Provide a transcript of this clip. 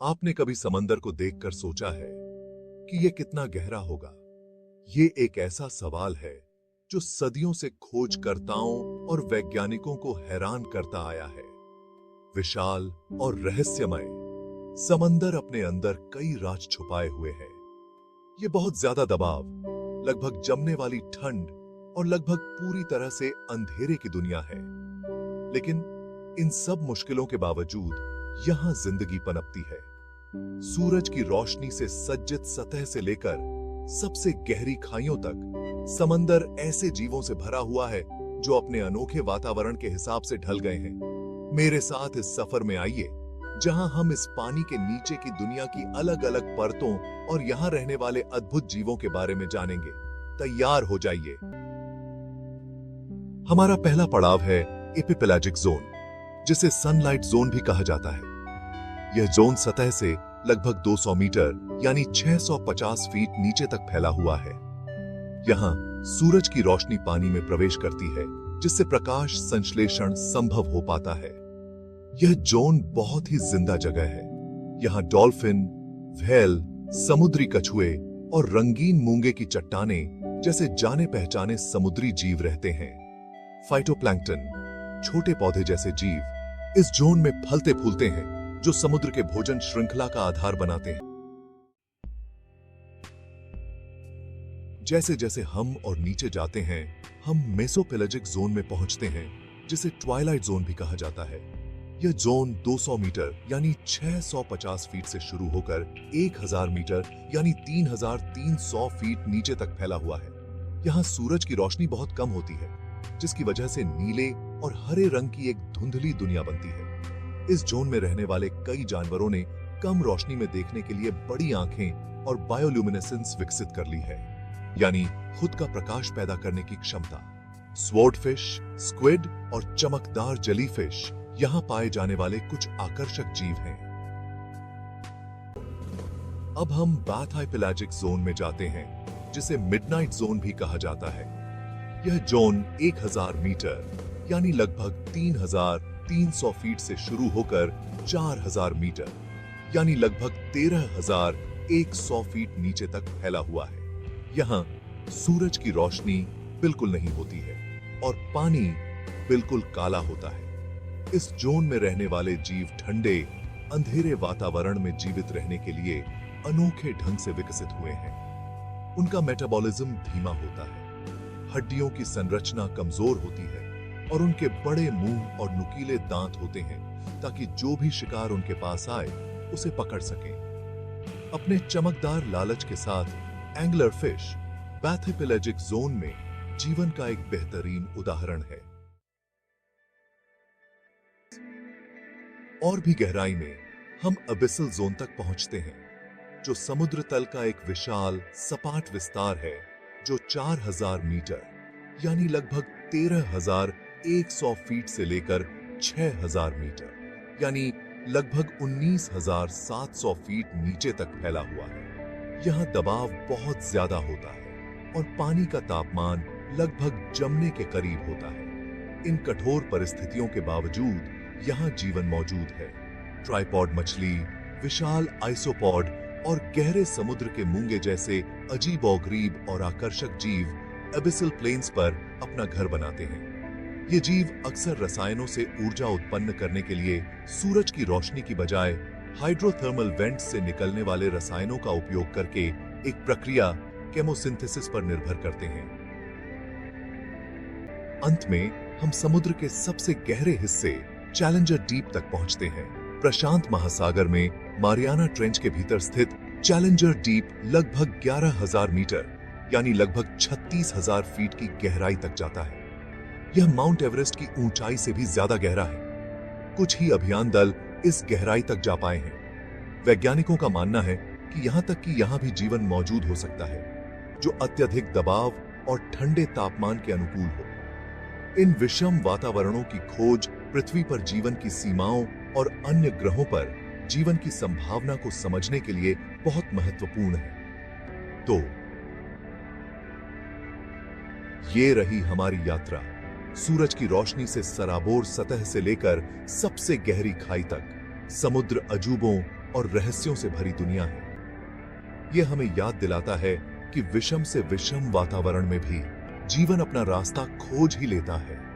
आपने कभी समंदर को देखकर सोचा है कि यह कितना गहरा होगा? ये एक ऐसा सवाल है जो सदियों से खोजकर्ताओं और वैज्ञानिकों को हैरान करता आया है। विशाल और रहस्यमय समंदर अपने अंदर कई राज छुपाए हुए है। ये बहुत ज्यादा दबाव, लगभग जमने वाली ठंड और लगभग पूरी तरह से अंधेरे की दुनिया है। लेकिन इन सब मुश्किलों के बावजूद यहां जिंदगी पनपती है। सूरज की रोशनी से सज्जित सतह से लेकर सबसे गहरी खाइयों तक समंदर ऐसे जीवों से भरा हुआ है जो अपने अनोखे वातावरण के हिसाब से ढल गए हैं। मेरे साथ इस सफर में आइए, जहां हम इस पानी के नीचे की दुनिया की अलग अलग परतों और यहां रहने वाले अद्भुत जीवों के बारे में जानेंगे। तैयार हो जाइए। हमारा पहला पड़ाव है एपिपेलाजिक जोन, जिसे सनलाइट जोन भी कहा जाता है। यह जोन सतह से लगभग 200 मीटर यानी 650 फीट नीचे तक फैला हुआ है। यहां सूरज की रोशनी पानी में प्रवेश करती है, जिससे प्रकाश संश्लेषण संभव हो पाता है। यह जोन बहुत ही जिंदा जगह है। यहां डॉल्फिन, व्हेल, समुद्री कछुए और रंगीन मूंगे की चट्टानें जैसे जाने पहचाने समुद्री जीव रहते हैं। फाइटोप्लैंक्टन, छोटे पौधे जैसे जीव इस जोन में फलते फूलते हैं, जो समुद्र के भोजन श्रृंखला का आधार बनाते हैं। जैसे जैसे हम और नीचे जाते हैं, हम मेसोपेलाजिक जोन में पहुंचते हैं, जिसे ट्वाइलाइट जोन भी कहा जाता है। यह जोन 200 मीटर यानी 650 फीट से शुरू होकर 1000 मीटर यानी 3300 फीट नीचे तक फैला हुआ है। यहां सूरज की रोशनी बहुत कम होती है, जिसकी वजह से नीले और हरे रंग की एक धुंधली दुनिया बनती है। इस जोन में रहने वाले कई जानवरों ने कम रोशनी में देखने के लिए बड़ी आंखें और बायोल्यूमिनेसेंस विकसित कर ली है, यानी खुद का प्रकाश पैदा करने की क्षमता। स्वॉर्डफिश, स्क्विड और चमकदार जेलीफिश यहां पाए जाने वाले कुछ आकर्षक जीव हैं। अब हम बाथाइपेलाजिक जोन में जाते हैं, जिसे मिडनाइट जोन भी कहा जाता है। यह जोन 1000 मीटर यानी लगभग 3300 फीट से शुरू होकर 4000 मीटर यानी लगभग 13100 फीट नीचे तक फैला हुआ है। यहां सूरज की रोशनी बिल्कुल नहीं होती है और पानी बिल्कुल काला होता है। इस जोन में रहने वाले जीव ठंडे, अंधेरे वातावरण में जीवित रहने के लिए अनोखे ढंग से विकसित हुए हैं। उनका मेटाबॉलिज्म धीमा होता है, हड्डियों की संरचना कमजोर होती है और उनके बड़े मुंह और नुकीले दांत होते हैं, ताकि जो भी शिकार उनके पास आए उसे पकड़ सकें। अपने चमकदार लालच के साथ एंगलर फिश बाथाइपेलाजिक जोन में जीवन का एक बेहतरीन उदाहरण है। और भी गहराई में हम अबिसल जोन तक पहुंचते हैं, जो समुद्र तल का एक विशाल सपाट विस्तार है, जो 4000 मीटर यानी लगभग 13100 फीट से लेकर 6000 मीटर यानी लगभग 19700 फीट नीचे तक फैला हुआ है। यहां दबाव बहुत ज्यादा होता है और पानी का तापमान लगभग जमने के करीब होता है। इन कठोर परिस्थितियों के बावजूद यहां जीवन मौजूद है। ट्राइपॉड मछली, विशाल आइसोपॉड और गहरे समुद्र के मूंगे जैसे अजीबोगरीब और आकर्षक जीव एबिसल प्लेन्स पर अपना घर बनाते हैं। ये जीव अक्सर रसायनों से ऊर्जा उत्पन्न करने के लिए सूरज की रोशनी की बजाय हाइड्रोथर्मल वेंट्स से निकलने वाले रसायनों का उपयोग करके एक प्रक्रिया केमोसिंथेसिस पर निर्भर करते हैं। अंत में हम समुद्र के सबसे गहरे हिस्से चैलेंजर डीप तक पहुंचते हैं। प्रशांत महासागर में मारियाना ट्रेंच के भीतर स्थित चैलेंजर डीप लगभग 11000 मीटर यानी लगभग 36000 फीट की गहराई तक जाता है। यह माउंट एवरेस्ट की ऊंचाई से भी ज्यादा गहरा है। कुछ ही अभियान दल इस गहराई तक जा पाए हैं। वैज्ञानिकों का मानना है कि यहां तक कि यहां भी जीवन मौजूद हो सकता है, जो अत्यधिक दबाव और ठंडे तापमान के अनुकूल हो। इन विषम वातावरणों की खोज पृथ्वी पर जीवन की सीमाओं और अन्य ग्रहों पर जीवन की संभावना को समझने के लिए बहुत महत्वपूर्ण है। तो ये रही हमारी यात्रा, सूरज की रोशनी से सराबोर सतह से लेकर सबसे गहरी खाई तक, समुद्र अजूबों और रहस्यों से भरी दुनिया है। यह हमें याद दिलाता है कि विषम से विषम वातावरण में भी जीवन अपना रास्ता खोज ही लेता है।